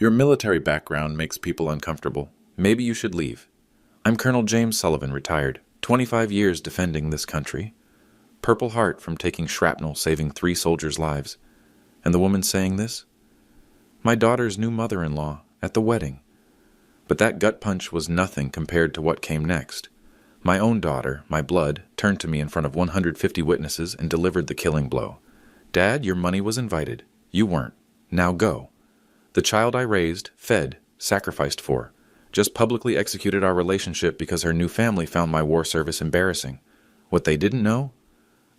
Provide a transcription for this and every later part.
Your military background makes people uncomfortable. Maybe you should leave. I'm Colonel James Sullivan, retired. 25 years defending this country. Purple Heart from taking shrapnel, saving 3 soldiers' lives. And the woman saying this? My daughter's new mother-in-law at the wedding. But that gut punch was nothing compared to what came next. My own daughter, my blood, turned to me in front of 150 witnesses and delivered the killing blow. Dad, your money was invited. You weren't. Now go. The child I raised, fed, sacrificed for, just publicly executed our relationship because her new family found my war service embarrassing. What they didn't know?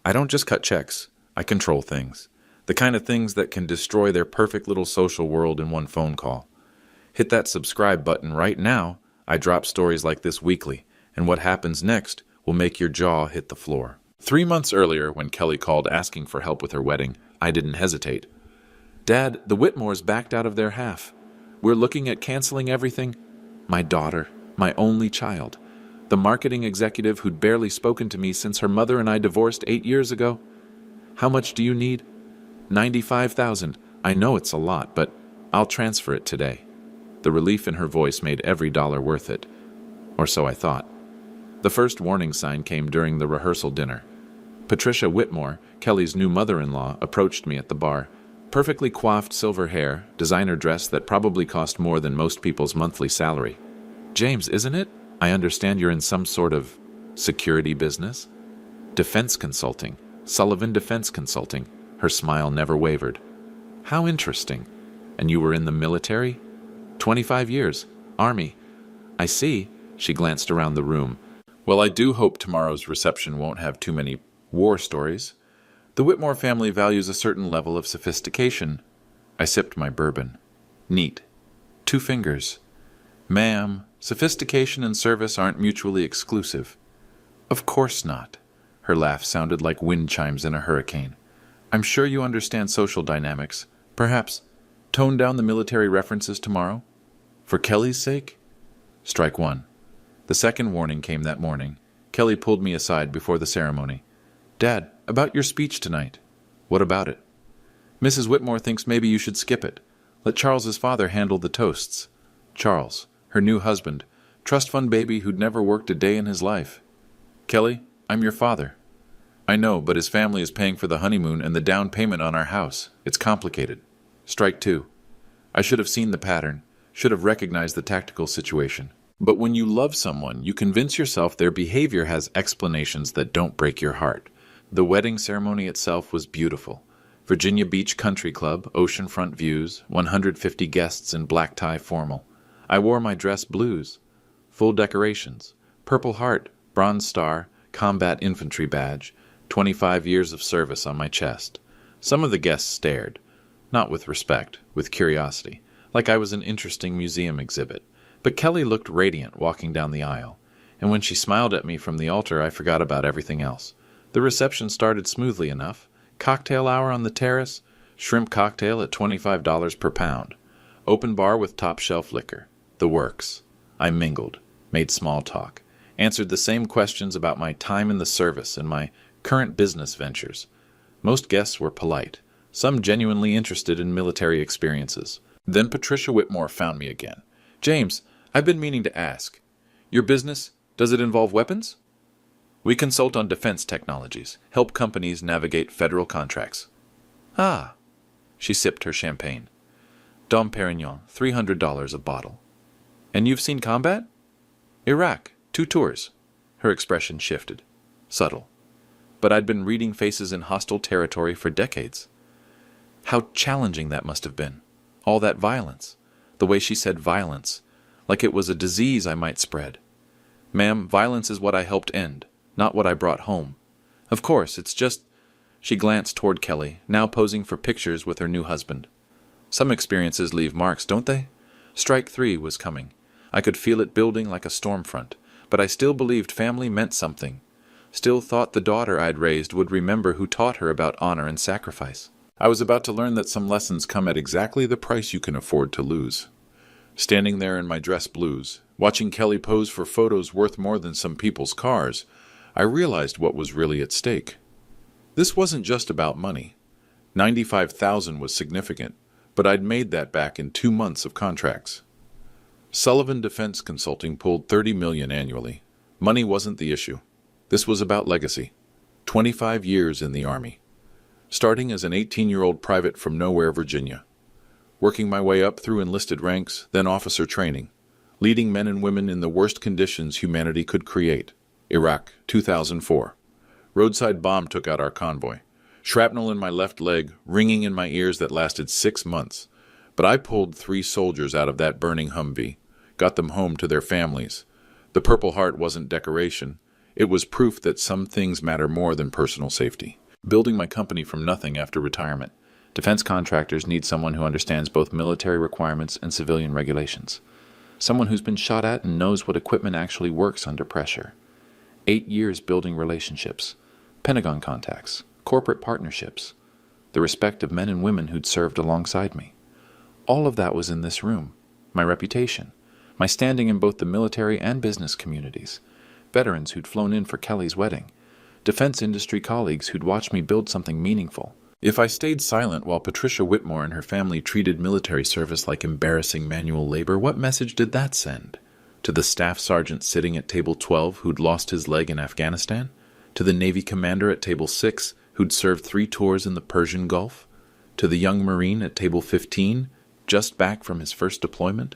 I don't just cut checks. I control things. The kind of things that can destroy their perfect little social world in one phone call. Hit that subscribe button right now. I drop stories like this weekly, and what happens next will make your jaw hit the floor. 3 months earlier, when Kelly called asking for help with her wedding, I didn't hesitate. Dad, the Whitmores backed out of their half. We're looking at canceling everything. My daughter, my only child, the marketing executive who'd barely spoken to me since her mother and I divorced 8 years ago. How much do you need? $95,000. I know it's a lot, but I'll transfer it today. The relief in her voice made every dollar worth it. Or so I thought. The first warning sign came during the rehearsal dinner. Patricia Whitmore, Kelly's new mother-in-law, approached me at the bar. Perfectly coiffed silver hair, designer dress that probably cost more than most people's monthly salary. James, isn't it? I understand you're in some sort of security business? Defense consulting. Sullivan Defense Consulting. Her smile never wavered. How interesting. And you were in the military? 25 years. Army. I see. She glanced around the room. Well, I do hope tomorrow's reception won't have too many war stories. The Whitmore family values a certain level of sophistication. I sipped my bourbon. Neat. 2 fingers. Ma'am, sophistication and service aren't mutually exclusive. Of course not. Her laugh sounded like wind chimes in a hurricane. I'm sure you understand social dynamics. Perhaps tone down the military references tomorrow? For Kelly's sake? Strike 1. The second warning came that morning. Kelly pulled me aside before the ceremony. Dad, about your speech tonight. What about it? Mrs. Whitmore thinks maybe you should skip it. Let Charles's father handle the toasts. Charles, her new husband, trust fund baby who'd never worked a day in his life. Kelly, I'm your father. I know, but his family is paying for the honeymoon and the down payment on our house. It's complicated. Strike 2. I should have seen the pattern, should have recognized the tactical situation. But when you love someone, you convince yourself their behavior has explanations that don't break your heart. The wedding ceremony itself was beautiful. Virginia Beach Country Club, oceanfront views, 150 guests in black tie formal. I wore my dress blues. Full decorations. Purple Heart, Bronze Star, Combat Infantry Badge, 25 years of service on my chest. Some of the guests stared. Not with respect, with curiosity, like I was an interesting museum exhibit. But Kelly looked radiant walking down the aisle, and when she smiled at me from the altar, I forgot about everything else. The reception started smoothly enough. Cocktail hour on the terrace, shrimp cocktail at $25 per pound. Open bar with top shelf liquor. The works. I mingled, made small talk, answered the same questions about my time in the service and my current business ventures. Most guests were polite, some genuinely interested in military experiences. Then Patricia Whitmore found me again. James, I've been meaning to ask. Your business, does it involve weapons? We consult on defense technologies, help companies navigate federal contracts. Ah. She sipped her champagne. Dom Perignon, $300 a bottle. And you've seen combat? Iraq, 2 tours. Her expression shifted. Subtle. But I'd been reading faces in hostile territory for decades. How challenging that must have been. All that violence. The way she said violence, like it was a disease I might spread. Ma'am, violence is what I helped end, not what I brought home. Of course, it's just... She glanced toward Kelly, now posing for pictures with her new husband. Some experiences leave marks, don't they? Strike 3 was coming. I could feel it building like a storm front, but I still believed family meant something. Still thought the daughter I'd raised would remember who taught her about honor and sacrifice. I was about to learn that some lessons come at exactly the price you can afford to lose. Standing there in my dress blues, watching Kelly pose for photos worth more than some people's cars, I realized what was really at stake. This wasn't just about money. $95,000 was significant, but I'd made that back in 2 months of contracts. Sullivan Defense Consulting pulled $30 million annually. Money wasn't the issue. This was about legacy. 25 years in the Army. Starting as an 18-year-old private from nowhere, Virginia. Working my way up through enlisted ranks, then officer training. Leading men and women in the worst conditions humanity could create. Iraq, 2004. Roadside bomb took out our convoy. Shrapnel in my left leg, ringing in my ears that lasted 6 months. But I pulled 3 soldiers out of that burning Humvee. Got them home to their families. The Purple Heart wasn't decoration. It was proof that some things matter more than personal safety. Building my company from nothing after retirement. Defense contractors need someone who understands both military requirements and civilian regulations. Someone who's been shot at and knows what equipment actually works under pressure. 8 years building relationships. Pentagon contacts. Corporate partnerships. The respect of men and women who'd served alongside me. All of that was in this room. My reputation. My standing in both the military and business communities. Veterans who'd flown in for Kelly's wedding. Defense industry colleagues who'd watched me build something meaningful. If I stayed silent while Patricia Whitmore and her family treated military service like embarrassing manual labor, what message did that send? To the staff sergeant sitting at table 12 who'd lost his leg in Afghanistan? To the Navy commander at table 6 who'd served 3 tours in the Persian Gulf? To the young Marine at table 15, just back from his first deployment?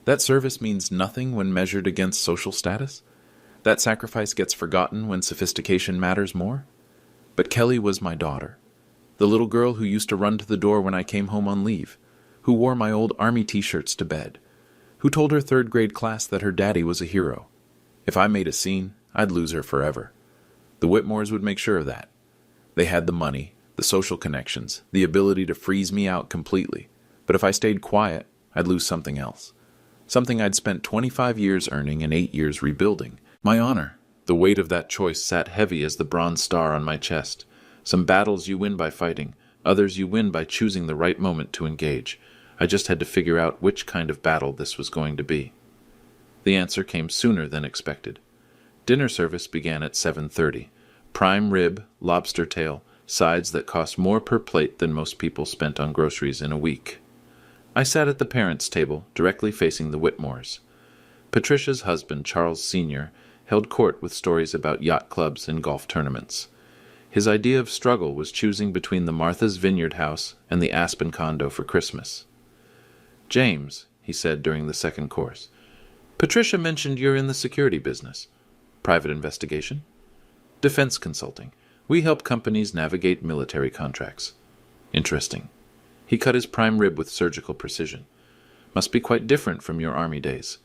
That service means nothing when measured against social status? That sacrifice gets forgotten when sophistication matters more? But Kelly was my daughter. The little girl who used to run to the door when I came home on leave, who wore my old Army t-shirts to bed, who told her 3rd grade class that her daddy was a hero. If I made a scene, I'd lose her forever. The Whitmores would make sure of that. They had the money, the social connections, the ability to freeze me out completely. But if I stayed quiet, I'd lose something else. Something I'd spent 25 years earning and 8 years rebuilding. My honor. The weight of that choice sat heavy as the bronze star on my chest. Some battles you win by fighting, others you win by choosing the right moment to engage. I just had to figure out which kind of battle this was going to be. The answer came sooner than expected. Dinner service began at 7:30. Prime rib, lobster tail, sides that cost more per plate than most people spent on groceries in a week. I sat at the parents' table, directly facing the Whitmores. Patricia's husband, Charles Sr., held court with stories about yacht clubs and golf tournaments. His idea of struggle was choosing between the Martha's Vineyard house and the Aspen condo for Christmas. "James," he said during the second course, "Patricia mentioned you're in the security business. Private investigation?" "Defense consulting. We help companies navigate military contracts." "Interesting." He cut his prime rib with surgical precision. "Must be quite different from your Army days."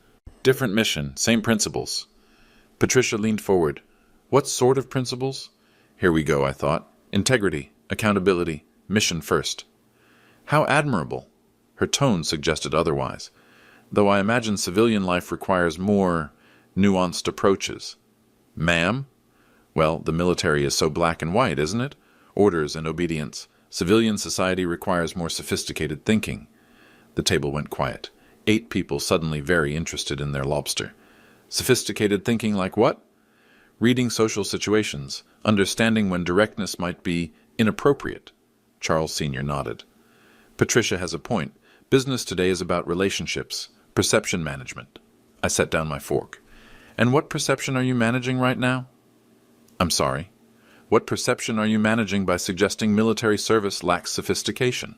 "Different mission, same principles." Patricia leaned forward. "What sort of principles?" Here we go, I thought. Integrity, accountability, mission first. How admirable. Her tone suggested otherwise, though I imagine civilian life requires more nuanced approaches. "Ma'am?" Well, the military is so black and white, isn't it? Orders and obedience. Civilian society requires more sophisticated thinking. The table went quiet. 8 people suddenly very interested in their lobster. Sophisticated thinking like what? Reading social situations, understanding when directness might be inappropriate. Charles Sr. nodded. Patricia has a point. Business today is about relationships, perception management. I set down my fork. And what perception are you managing right now? I'm sorry. What perception are you managing by suggesting military service lacks sophistication?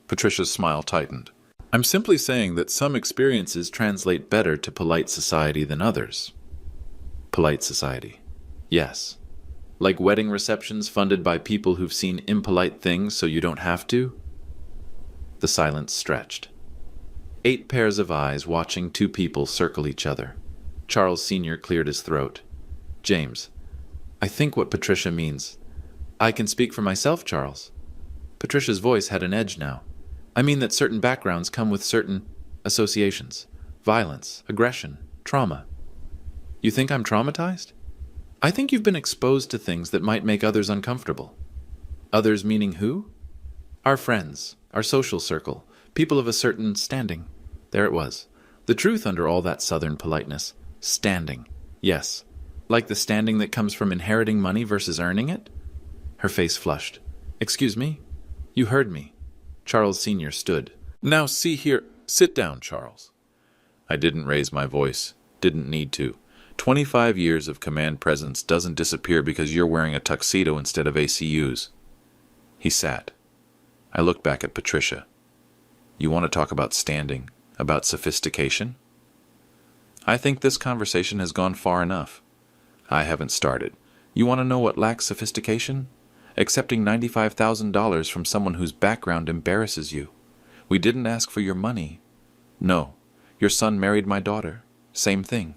Patricia's smile tightened. I'm simply saying that some experiences translate better to polite society than others. Polite society. Yes. Like wedding receptions funded by people who've seen impolite things so you don't have to? The silence stretched. 8 pairs of eyes watching 2 people circle each other. Charles Sr. cleared his throat. "James, I think what Patricia means. I can speak for myself, Charles." Patricia's voice had an edge now. "I mean that certain backgrounds come with certain associations. Violence, aggression, trauma. You think I'm traumatized? I think you've been exposed to things that might make others uncomfortable." "Others meaning who?" "Our friends, our social circle, people of a certain standing." There it was. The truth under all that southern politeness. Standing. Yes. Like the standing that comes from inheriting money versus earning it? Her face flushed. "Excuse me? You heard me." Charles Sr. stood. Now see here, sit down, Charles. I didn't raise my voice, didn't need to. 25 years of command presence doesn't disappear because you're wearing a tuxedo instead of ACUs. He sat. I looked back at Patricia. You want to talk about standing, about sophistication? I think this conversation has gone far enough. I haven't started. You want to know what lacks sophistication? Accepting $95,000 from someone whose background embarrasses you. We didn't ask for your money. No, your son married my daughter. Same thing.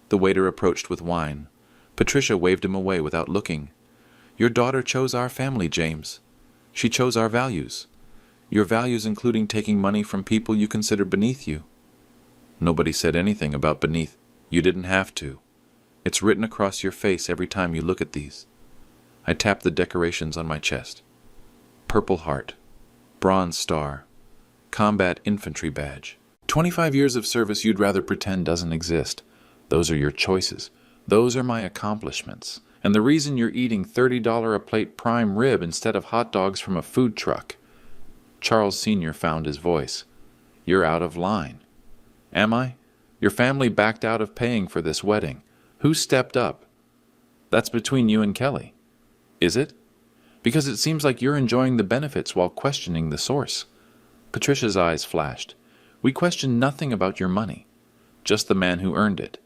The waiter approached with wine. Patricia waved him away without looking. Your daughter chose our family, James. She chose our values. Your values including taking money from people you consider beneath you. Nobody said anything about beneath. You didn't have to. It's written across your face every time you look at these. I tapped the decorations on my chest. Purple Heart. Bronze Star. Combat Infantry Badge. 25 years of service you'd rather pretend doesn't exist. Those are your choices. Those are my accomplishments. And the reason you're eating $30 a plate prime rib instead of hot dogs from a food truck. Charles Sr. found his voice. You're out of line. Am I? Your family backed out of paying for this wedding. Who stepped up? That's between you and Kelly. Is it? Because it seems like you're enjoying the benefits while questioning the source. Patricia's eyes flashed. We questioned nothing about your money. Just the man who earned it.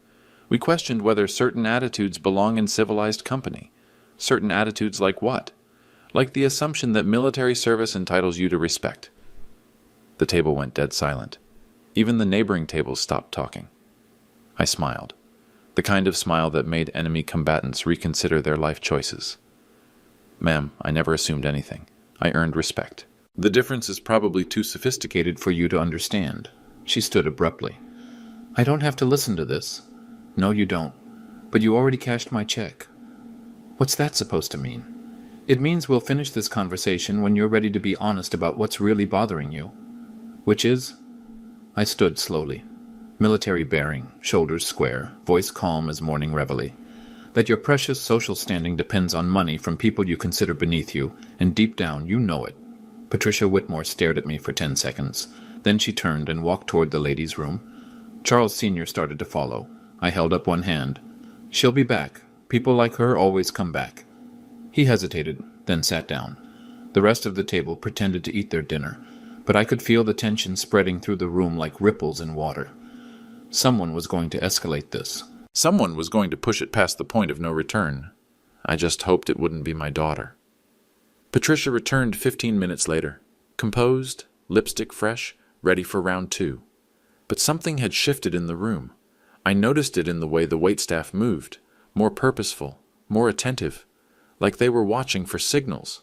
We questioned whether certain attitudes belong in civilized company. Certain attitudes like what? Like the assumption that military service entitles you to respect. The table went dead silent. Even the neighboring tables stopped talking. I smiled. The kind of smile that made enemy combatants reconsider their life choices. Ma'am, I never assumed anything. I earned respect. The difference is probably too sophisticated for you to understand. She stood abruptly. I don't have to listen to this. No, you don't. But you already cashed my check. What's that supposed to mean? It means we'll finish this conversation when you're ready to be honest about what's really bothering you. Which is? I stood slowly. Military bearing, shoulders square, voice calm as morning reveille. That your precious social standing depends on money from people you consider beneath you, and deep down you know it. Patricia Whitmore stared at me for 10 seconds. Then she turned and walked toward the ladies' room. Charles Sr. started to follow. I held up one hand. She'll be back. People like her always come back. He hesitated, then sat down. The rest of the table pretended to eat their dinner, but I could feel the tension spreading through the room like ripples in water. Someone was going to escalate this. Someone was going to push it past the point of no return. I just hoped it wouldn't be my daughter. Patricia returned 15 minutes later, composed, lipstick fresh, ready for round 2. But something had shifted in the room. I noticed it in the way the waitstaff moved, more purposeful, more attentive, like they were watching for signals.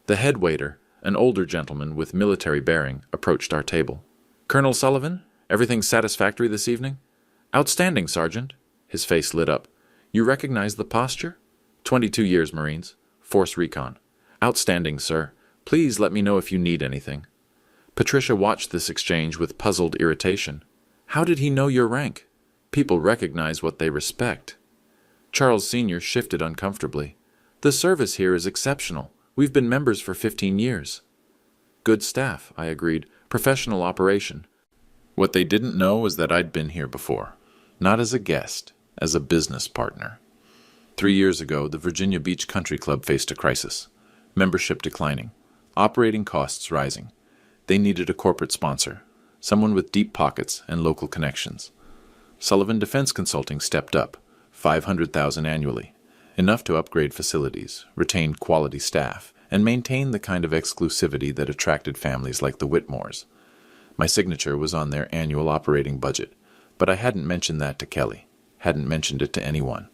The head waiter, an older gentleman with military bearing, approached our table. Colonel Sullivan, everything satisfactory this evening? Outstanding, Sergeant. His face lit up. You recognize the posture? 22 years, Marines. Force Recon. Outstanding, sir. Please let me know if you need anything. Patricia watched this exchange with puzzled irritation. How did he know your rank? People recognize what they respect. Charles Sr. shifted uncomfortably. The service here is exceptional. We've been members for 15 years. Good staff, I agreed. Professional operation. What they didn't know was that I'd been here before. Not as a guest, as a business partner. 3 years ago, the Virginia Beach Country Club faced a crisis. Membership declining. Operating costs rising. They needed a corporate sponsor. Someone with deep pockets and local connections. Sullivan Defense Consulting stepped up, $500,000 annually, enough to upgrade facilities, retain quality staff, and maintain the kind of exclusivity that attracted families like the Whitmores. My signature was on their annual operating budget, but I hadn't mentioned that to Kelly, hadn't mentioned it to anyone.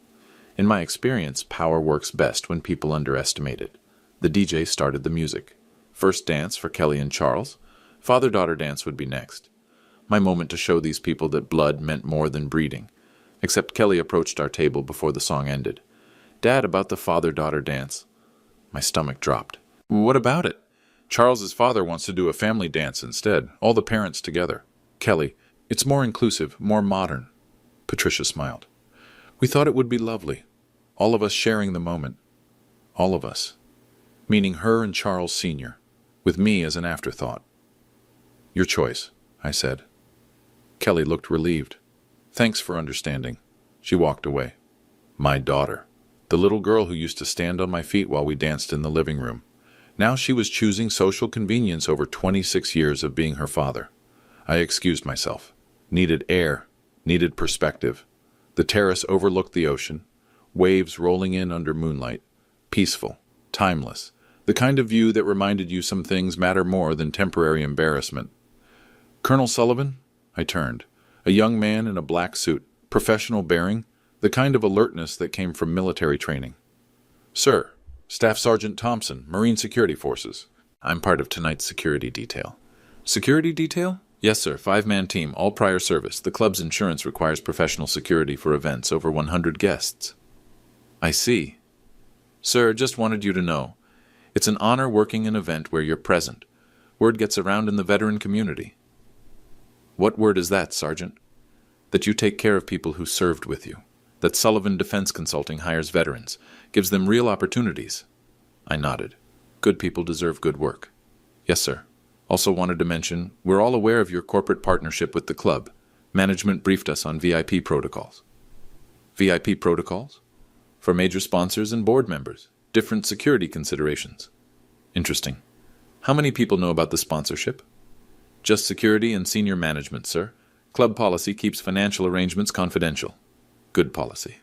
In my experience, power works best when people underestimate it. The DJ started the music. First dance for Kelly and Charles. Father-daughter dance would be next. My moment to show these people that blood meant more than breeding. Except Kelly approached our table before the song ended. Dad, about the father-daughter dance. My stomach dropped. What about it? Charles's father wants to do a family dance instead, all the parents together. Kelly, it's more inclusive, more modern. Patricia smiled. We thought it would be lovely. All of us sharing the moment. All of us. Meaning her and Charles Sr., with me as an afterthought. Your choice, I said. Kelly looked relieved. Thanks for understanding. She walked away. My daughter. The little girl who used to stand on my feet while we danced in the living room. Now she was choosing social convenience over 26 years of being her father. I excused myself. Needed air. Needed perspective. The terrace overlooked the ocean. Waves rolling in under moonlight. Peaceful. Timeless. The kind of view that reminded you some things matter more than temporary embarrassment. Colonel Sullivan? I turned. A young man in a black suit. Professional bearing. The kind of alertness that came from military training. Sir, Staff Sergeant Thompson, Marine Security Forces. I'm part of tonight's security detail. Security detail? Yes, sir. 5-man team, all prior service. The club's insurance requires professional security for events over 100 guests. I see. Sir, just wanted you to know. It's an honor working an event where you're present. Word gets around in the veteran community. What word is that, Sergeant? That you take care of people who served with you. That Sullivan Defense Consulting hires veterans, gives them real opportunities. I nodded. Good people deserve good work. Yes, sir. Also wanted to mention, we're all aware of your corporate partnership with the club. Management briefed us on VIP protocols. VIP protocols? For major sponsors and board members. Different security considerations. Interesting. How many people know about the sponsorship? Just security and senior management, sir. Club policy keeps financial arrangements confidential. Good policy.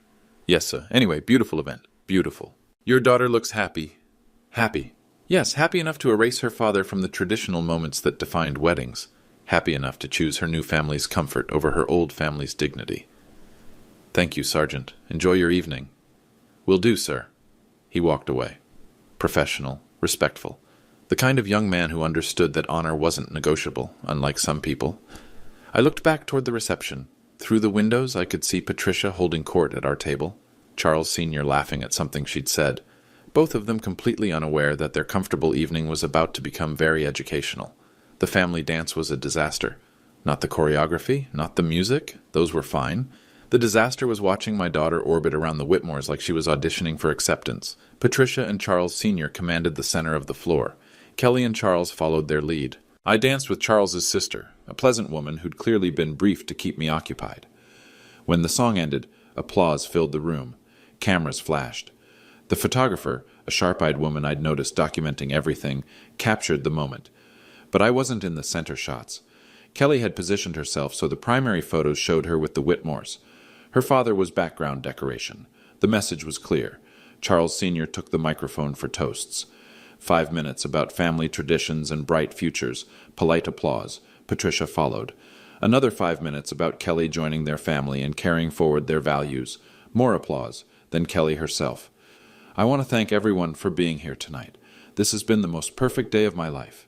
Yes, sir. Anyway, beautiful event. Beautiful. Your daughter looks happy. Happy. Yes, happy enough to erase her father from the traditional moments that defined weddings. Happy enough to choose her new family's comfort over her old family's dignity. Thank you, Sergeant. Enjoy your evening. Will do, sir. He walked away. Professional, respectful. The kind of young man who understood that honor wasn't negotiable, unlike some people. I looked back toward the reception. Through the windows, I could see Patricia holding court at our table, Charles Sr. laughing at something she'd said, both of them completely unaware that their comfortable evening was about to become very educational. The family dance was a disaster. Not the choreography, not the music, those were fine. The disaster was watching my daughter orbit around the Whitmores like she was auditioning for acceptance. Patricia and Charles Sr. commanded the center of the floor. Kelly and Charles followed their lead. I danced with Charles's sister, a pleasant woman who'd clearly been briefed to keep me occupied. When the song ended, applause filled the room. Cameras flashed. The photographer, a sharp-eyed woman I'd noticed documenting everything, captured the moment. But I wasn't in the center shots. Kelly had positioned herself so the primary photos showed her with the Whitmores. Her father was background decoration. The message was clear. Charles Sr. took the microphone for toasts. 5 minutes about family traditions and bright futures. Polite applause. Patricia followed. Another 5 minutes about Kelly joining their family and carrying forward their values. More applause. Then Kelly herself. I want to thank everyone for being here tonight. This has been the most perfect day of my life.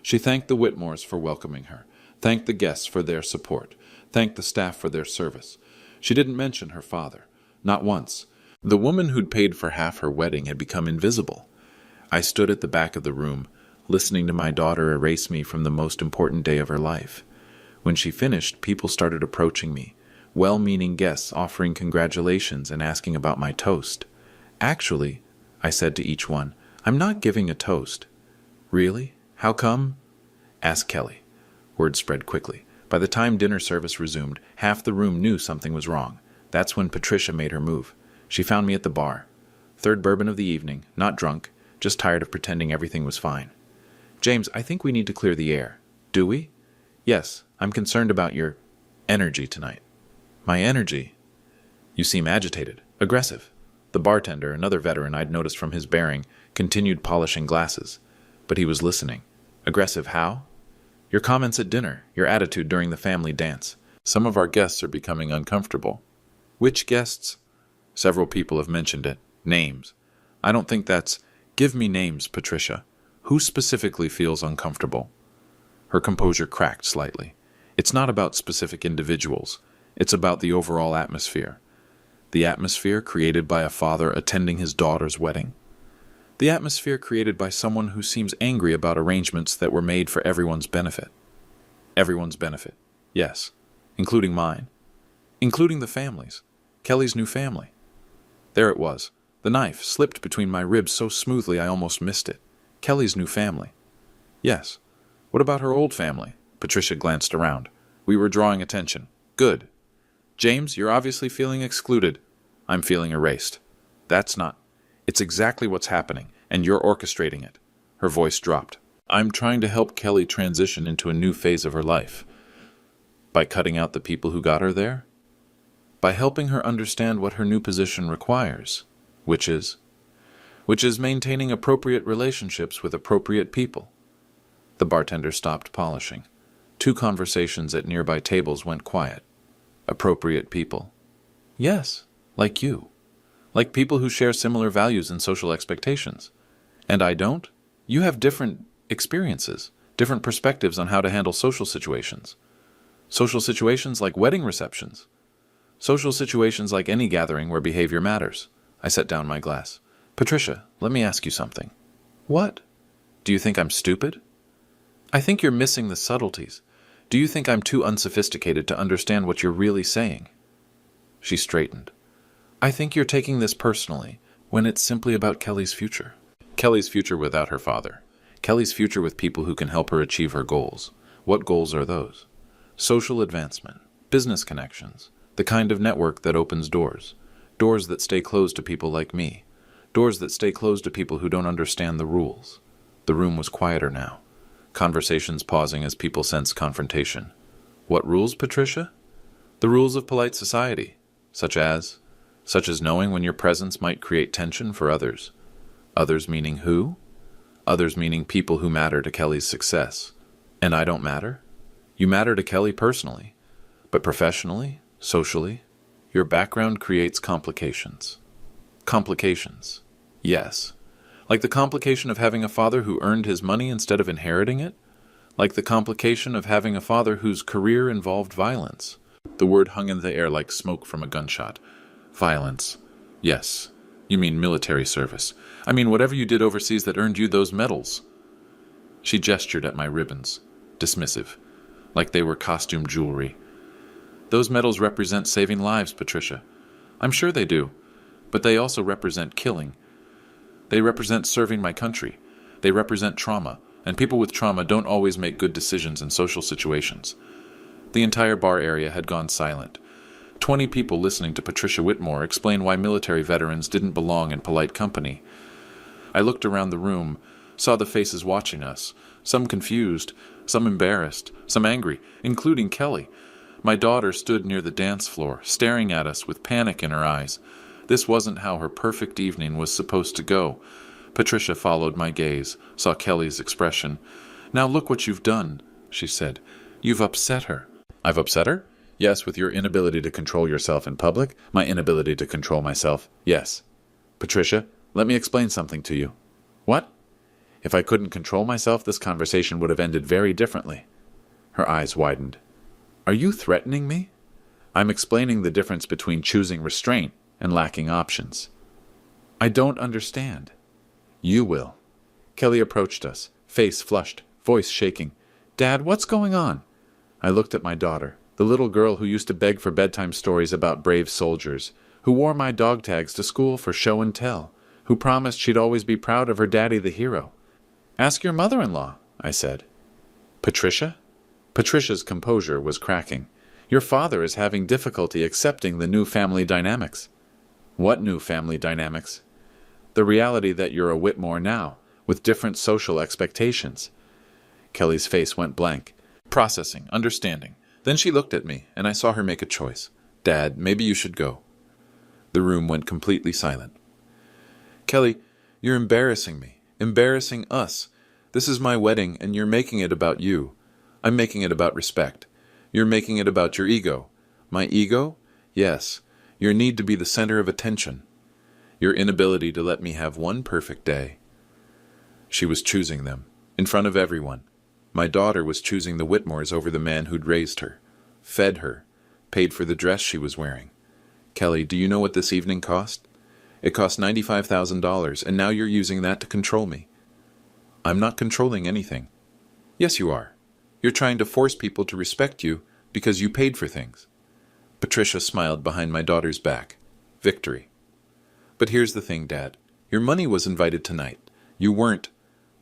She thanked the Whitmores for welcoming her. Thanked the guests for their support. Thanked the staff for their service. She didn't mention her father. Not once. The woman who'd paid for half her wedding had become invisible. I stood at the back of the room, listening to my daughter erase me from the most important day of her life. When she finished, people started approaching me, well-meaning guests offering congratulations and asking about my toast. Actually, I said to each one, I'm not giving a toast. Really? How come? Ask Kelly. Word spread quickly. By the time dinner service resumed, half the room knew something was wrong. That's when Patricia made her move. She found me at the bar. Third bourbon of the evening, not drunk, just tired of pretending everything was fine. James, I think we need to clear the air. Do we? Yes, I'm concerned about your energy tonight. My energy? You seem agitated, aggressive. The bartender, another veteran I'd noticed from his bearing, continued polishing glasses. But he was listening. Aggressive how? Your comments at dinner, your attitude during the family dance. Some of our guests are becoming uncomfortable. Which guests? Several people have mentioned it. Names. I don't think that's... Give me names, Patricia. Who specifically feels uncomfortable? Her composure cracked slightly. It's not about specific individuals. It's about the overall atmosphere. The atmosphere created by a father attending his daughter's wedding. The atmosphere created by someone who seems angry about arrangements that were made for everyone's benefit. Everyone's benefit. Yes. Including mine. Including the family's. Kelly's new family. There it was. The knife slipped between my ribs so smoothly I almost missed it. Kelly's new family. Yes. What about her old family? Patricia glanced around. We were drawing attention. Good. James, you're obviously feeling excluded. I'm feeling erased. That's not. It's exactly what's happening, and you're orchestrating it. Her voice dropped. I'm trying to help Kelly transition into a new phase of her life. By cutting out the people who got her there? By helping her understand what her new position requires, which is maintaining appropriate relationships with appropriate people. The bartender stopped polishing. 2 conversations at nearby tables went quiet. Appropriate people. Yes, like you. Like people who share similar values and social expectations. And I don't? You have different experiences, different perspectives on how to handle social situations. Social situations like wedding receptions. Social situations like any gathering where behavior matters. I set down my glass. Patricia, let me ask you something. What? Do you think I'm stupid? I think you're missing the subtleties. Do you think I'm too unsophisticated to understand what you're really saying? She straightened. I think you're taking this personally, when it's simply about Kelly's future. Kelly's future without her father. Kelly's future with people who can help her achieve her goals. What goals are those? Social advancement, business connections, the kind of network that opens doors. Doors that stay closed to people like me. Doors that stay closed to people who don't understand the rules. The room was quieter now. Conversations pausing as people sensed confrontation. What rules, Patricia? The rules of polite society, such as knowing when your presence might create tension for others. Others meaning who? Others meaning people who matter to Kelly's success. And I don't matter? You matter to Kelly personally, but professionally, socially, your background creates complications. Complications. Yes. Like the complication of having a father who earned his money instead of inheriting it? Like the complication of having a father whose career involved violence. The word hung in the air like smoke from a gunshot. Violence. Yes. You mean military service. I mean whatever you did overseas that earned you those medals. She gestured at my ribbons, dismissive, like they were costume jewelry. Those medals represent saving lives, Patricia. I'm sure they do, but they also represent killing. They represent serving my country. They represent trauma, and people with trauma don't always make good decisions in social situations. The entire bar area had gone silent. 20 people listening to Patricia Whitmore explain why military veterans didn't belong in polite company. I looked around the room, saw the faces watching us, some confused, some embarrassed, some angry, including Kelly. My daughter stood near the dance floor, staring at us with panic in her eyes. This wasn't how her perfect evening was supposed to go. Patricia followed my gaze, saw Kelly's expression. Now look what you've done, she said. You've upset her. I've upset her? Yes, with your inability to control yourself in public, my inability to control myself, yes. Patricia, let me explain something to you. What? If I couldn't control myself, this conversation would have ended very differently. Her eyes widened. Are you threatening me? I'm explaining the difference between choosing restraint and lacking options. I don't understand. You will. Kelly approached us, face flushed, voice shaking. Dad, what's going on? I looked at my daughter, the little girl who used to beg for bedtime stories about brave soldiers, who wore my dog tags to school for show and tell, who promised she'd always be proud of her daddy the hero. Ask your mother-in-law, I said. Patricia? Patricia's composure was cracking. Your father is having difficulty accepting the new family dynamics. What new family dynamics? The reality that you're a Whitmore now, with different social expectations. Kelly's face went blank. Processing, understanding. Then she looked at me, and I saw her make a choice. Dad, maybe you should go. The room went completely silent. Kelly, you're embarrassing me. Embarrassing us. This is my wedding, and you're making it about you. I'm making it about respect. You're making it about your ego. My ego? Yes. Your need to be the center of attention. Your inability to let me have one perfect day. She was choosing them, in front of everyone. My daughter was choosing the Whitmores over the man who'd raised her, fed her, paid for the dress she was wearing. Kelly, do you know what this evening cost? It cost $95,000, and now you're using that to control me. I'm not controlling anything. Yes, you are. You're trying to force people to respect you because you paid for things. Patricia smiled behind my daughter's back. Victory. But here's the thing, Dad. Your money was invited tonight. You weren't.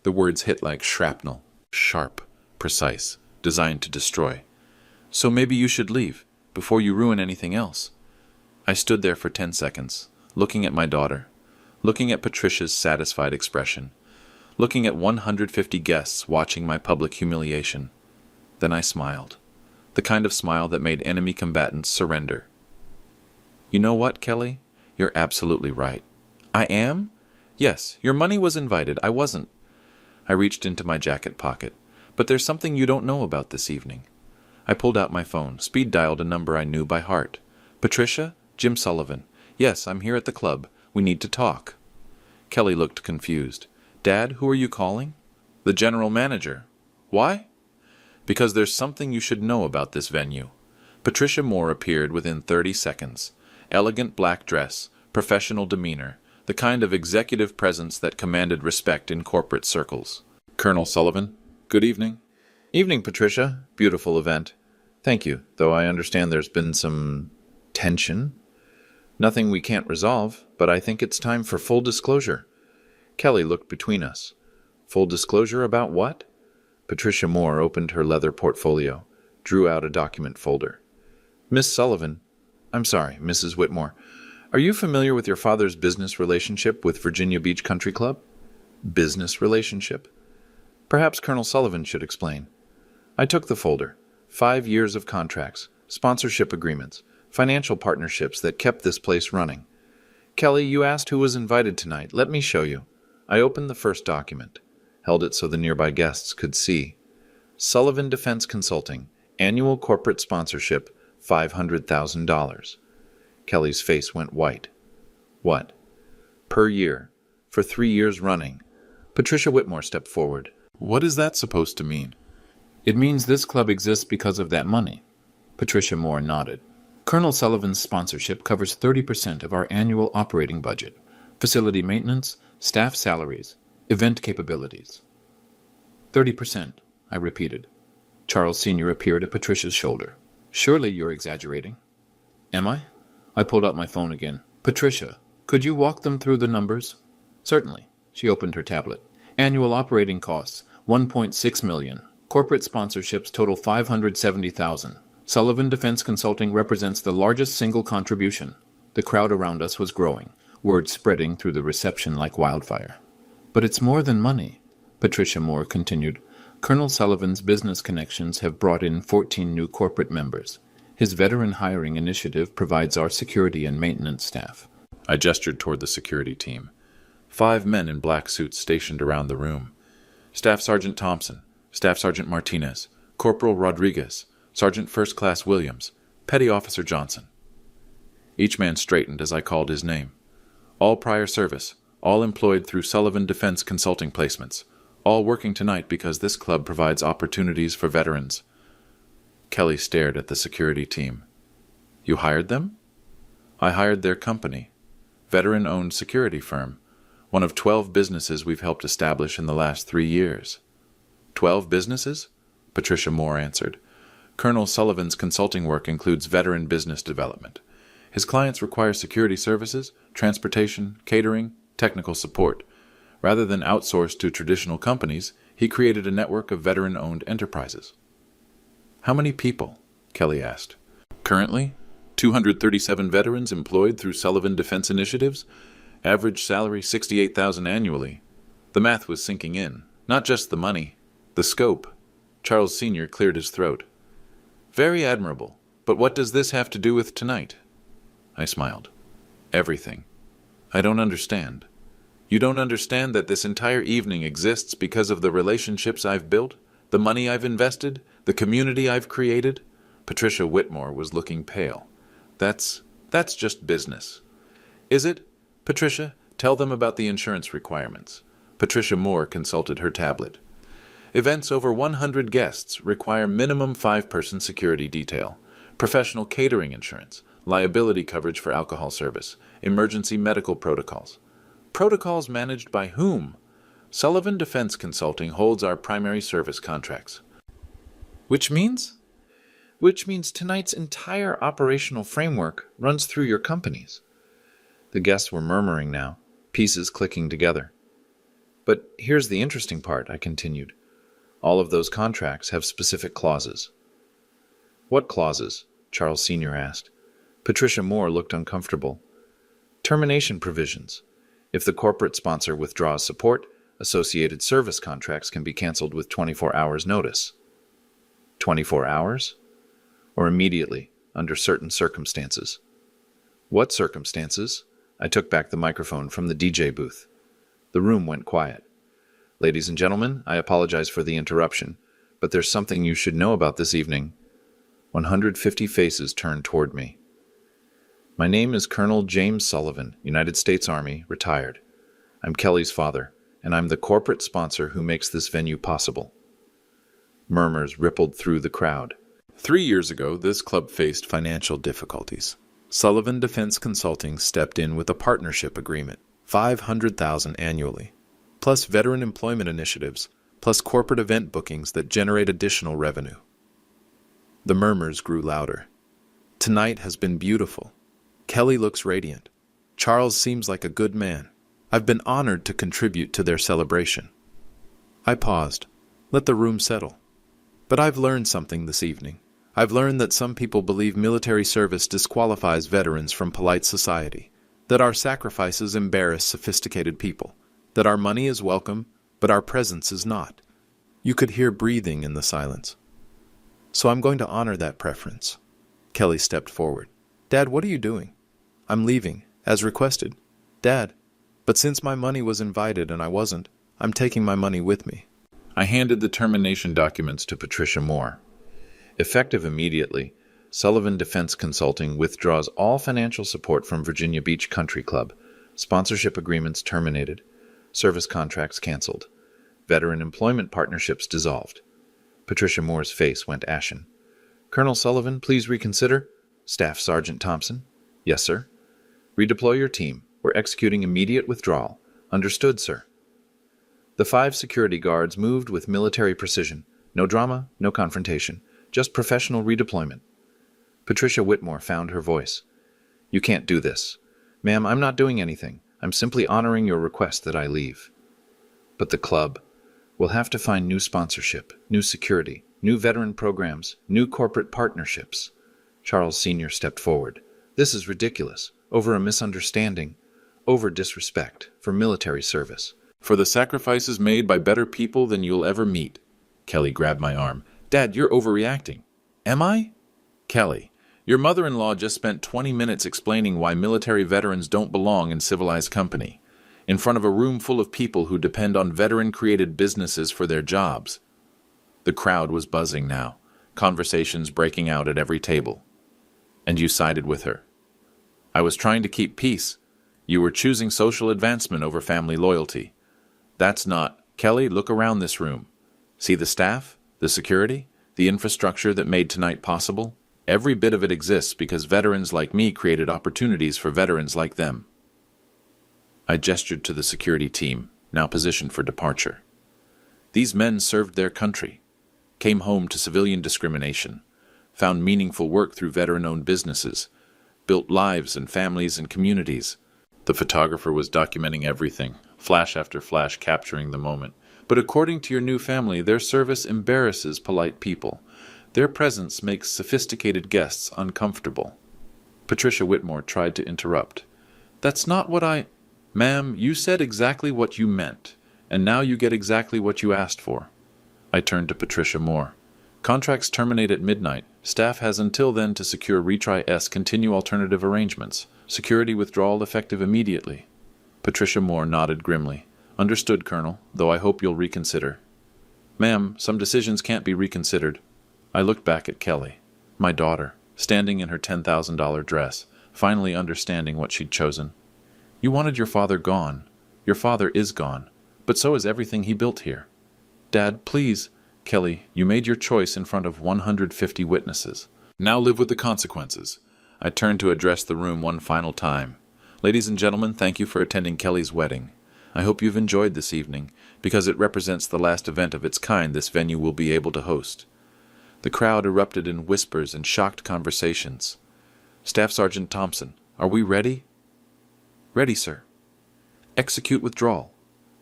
The words hit like shrapnel. Sharp. Precise. designed to destroy. So maybe you should leave, before you ruin anything else. I stood there for 10 seconds, looking at my daughter, looking at Patricia's satisfied expression, looking at 150 guests watching my public humiliation. Then I smiled, the kind of smile that made enemy combatants surrender. You know what, Kelly? You're absolutely right. I am? Yes, your money was invited. I wasn't. I reached into my jacket pocket. But there's something you don't know about this evening. I pulled out my phone, speed dialed a number I knew by heart. Patricia? Jim Sullivan. Yes, I'm here at the club. We need to talk. Kelly looked confused. Dad, who are you calling? The general manager. Why? Because there's something you should know about this venue. Patricia Moore appeared within 30 seconds. Elegant black dress, professional demeanor, the kind of executive presence that commanded respect in corporate circles. Colonel Sullivan, good evening. Evening, Patricia. Beautiful event. Thank you, though I understand there's been some tension. Nothing we can't resolve, but I think it's time for full disclosure. Kelly looked between us. Full disclosure about what? Patricia Moore opened her leather portfolio, drew out a document folder. Miss Sullivan, I'm sorry, Mrs. Whitmore, are you familiar with your father's business relationship with Virginia Beach Country Club? Business relationship? Perhaps Colonel Sullivan should explain. I took the folder. 5 years of contracts, sponsorship agreements, financial partnerships that kept this place running. Kelly, you asked who was invited tonight. Let me show you. I opened the first document, held it so the nearby guests could see. Sullivan Defense Consulting, annual corporate sponsorship, $500,000. Kelly's face went white. What? Per year, for 3 years running. Patricia Whitmore stepped forward. What is that supposed to mean? It means this club exists because of that money. Patricia Moore nodded. Colonel Sullivan's sponsorship covers 30% of our annual operating budget, facility maintenance, staff salaries, event capabilities. 30%, I repeated. Charles Sr. appeared at Patricia's shoulder. Surely you're exaggerating. Am I? I pulled out my phone again. Patricia, could you walk them through the numbers? Certainly. She opened her tablet. Annual operating costs, $1.6 million. Corporate sponsorships total $570,000. Sullivan Defense Consulting represents the largest single contribution. The crowd around us was growing, word spreading through the reception like wildfire. But it's more than money, Patricia Moore continued. Colonel Sullivan's business connections have brought in 14 new corporate members. His veteran hiring initiative provides our security and maintenance staff. I gestured toward the security team. 5 men in black suits stationed around the room. Staff Sergeant Thompson, Staff Sergeant Martinez, Corporal Rodriguez, Sergeant First Class Williams, Petty Officer Johnson. Each man straightened as I called his name. All prior service, all employed through Sullivan Defense Consulting placements, all working tonight because this club provides opportunities for veterans. Kelly stared at the security team. You hired them? I hired their company, veteran-owned security firm, one of 12 businesses we've helped establish in the last 3 years. 12 businesses? Patricia Moore answered. Colonel Sullivan's consulting work includes veteran business development. His clients require security services, transportation, catering, technical support. Rather than outsource to traditional companies, he created a network of veteran-owned enterprises. How many people? Kelly asked. Currently, 237 veterans employed through Sullivan Defense Initiatives. Average salary $68,000 annually. The math was sinking in. Not just the money. The scope. Charles Sr. cleared his throat. Very admirable. But what does this have to do with tonight? I smiled. Everything. I don't understand. You don't understand that this entire evening exists because of the relationships I've built, the money I've invested, the community I've created? Patricia Whitmore was looking pale. That's just business. Is it? Patricia, tell them about the insurance requirements. Patricia Moore consulted her tablet. Events over 100 guests require minimum 5-person security detail, professional catering insurance, liability coverage for alcohol service, emergency medical protocols. Protocols managed by whom? Sullivan Defense Consulting holds our primary service contracts. Which means? Which means tonight's entire operational framework runs through your companies. The guests were murmuring now, pieces clicking together. But here's the interesting part, I continued. All of those contracts have specific clauses. What clauses? Charles Sr. asked. Patricia Moore looked uncomfortable. Termination provisions. If the corporate sponsor withdraws support, associated service contracts can be canceled with 24 hours notice. 24 hours? Or immediately, under certain circumstances. What circumstances? I took back the microphone from the DJ booth. The room went quiet. Ladies and gentlemen, I apologize for the interruption, but there's something you should know about this evening. 150 faces turned toward me. My name is Colonel James Sullivan, United States Army, retired. I'm Kelly's father, and I'm the corporate sponsor who makes this venue possible. Murmurs rippled through the crowd. 3 years ago, this club faced financial difficulties. Sullivan Defense Consulting stepped in with a partnership agreement, $500,000 annually, plus veteran employment initiatives, plus corporate event bookings that generate additional revenue. The murmurs grew louder. Tonight has been beautiful. Kelly looks radiant. Charles seems like a good man. I've been honored to contribute to their celebration. I paused. Let the room settle. But I've learned something this evening. I've learned that some people believe military service disqualifies veterans from polite society, that our sacrifices embarrass sophisticated people, that our money is welcome, but our presence is not. You could hear breathing in the silence. So I'm going to honor that preference. Kelly stepped forward. Dad, what are you doing? I'm leaving, as requested. Dad, but since my money was invited and I wasn't, I'm taking my money with me. I handed the termination documents to Patricia Moore. Effective immediately, Sullivan Defense Consulting withdraws all financial support from Virginia Beach Country Club. Sponsorship agreements terminated. Service contracts canceled. Veteran employment partnerships dissolved. Patricia Moore's face went ashen. Colonel Sullivan, please reconsider. Staff Sergeant Thompson. Yes, sir. Redeploy your team. We're executing immediate withdrawal. Understood, sir. The 5 security guards moved with military precision. No drama, no confrontation. Just professional redeployment. Patricia Whitmore found her voice. You can't do this. Ma'am, I'm not doing anything. I'm simply honoring your request that I leave. But the club will have to find new sponsorship, new security, new veteran programs, new corporate partnerships. Charles Sr. stepped forward. This is ridiculous. Over a misunderstanding. Over disrespect for military service. For the sacrifices made by better people than you'll ever meet. Kelly grabbed my arm. Dad, you're overreacting. Am I? Kelly, your mother-in-law just spent 20 minutes explaining why military veterans don't belong in civilized company, in front of a room full of people who depend on veteran-created businesses for their jobs. The crowd was buzzing now, conversations breaking out at every table. And you sided with her. I was trying to keep peace. You were choosing social advancement over family loyalty. That's not... Kelly, look around this room. See the staff? The security? The infrastructure that made tonight possible? Every bit of it exists because veterans like me created opportunities for veterans like them. I gestured to the security team, now positioned for departure. These men served their country, came home to civilian discrimination, found meaningful work through veteran-owned businesses, built lives and families and communities. The photographer was documenting everything, flash after flash capturing the moment. But according to your new family, their service embarrasses polite people. Their presence makes sophisticated guests uncomfortable. Patricia Whitmore tried to interrupt. That's not what I... Ma'am, you said exactly what you meant, and now you get exactly what you asked for. I turned to Patricia Moore. Contracts terminate at midnight. Staff has until then to secure retry S continue alternative arrangements. Security withdrawal effective immediately. Patricia Moore nodded grimly. Understood, Colonel, though I hope you'll reconsider. Ma'am, some decisions can't be reconsidered. I looked back at Kelly, my daughter, standing in her $10,000 dress, finally understanding what she'd chosen. You wanted your father gone. Your father is gone, but so is everything he built here. Dad, please. Kelly, you made your choice in front of 150 witnesses. Now live with the consequences. I turned to address the room one final time. Ladies and gentlemen, thank you for attending Kelly's wedding. I hope you've enjoyed this evening, because it represents the last event of its kind this venue will be able to host. The crowd erupted in whispers and shocked conversations. Staff Sergeant Thompson, are we ready? Ready, sir. Execute withdrawal.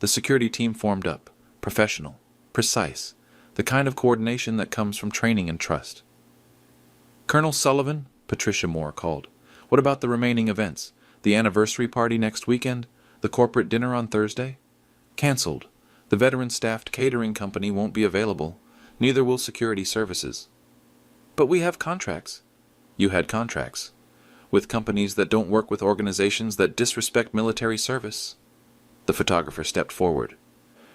The security team formed up. Professional. Precise. The kind of coordination that comes from training and trust. Colonel Sullivan, Patricia Moore called. What about the remaining events? The anniversary party next weekend? The corporate dinner on Thursday? Cancelled. The veteran-staffed catering company won't be available. Neither will security services. But we have contracts. You had contracts. With companies that don't work with organizations that disrespect military service. The photographer stepped forward.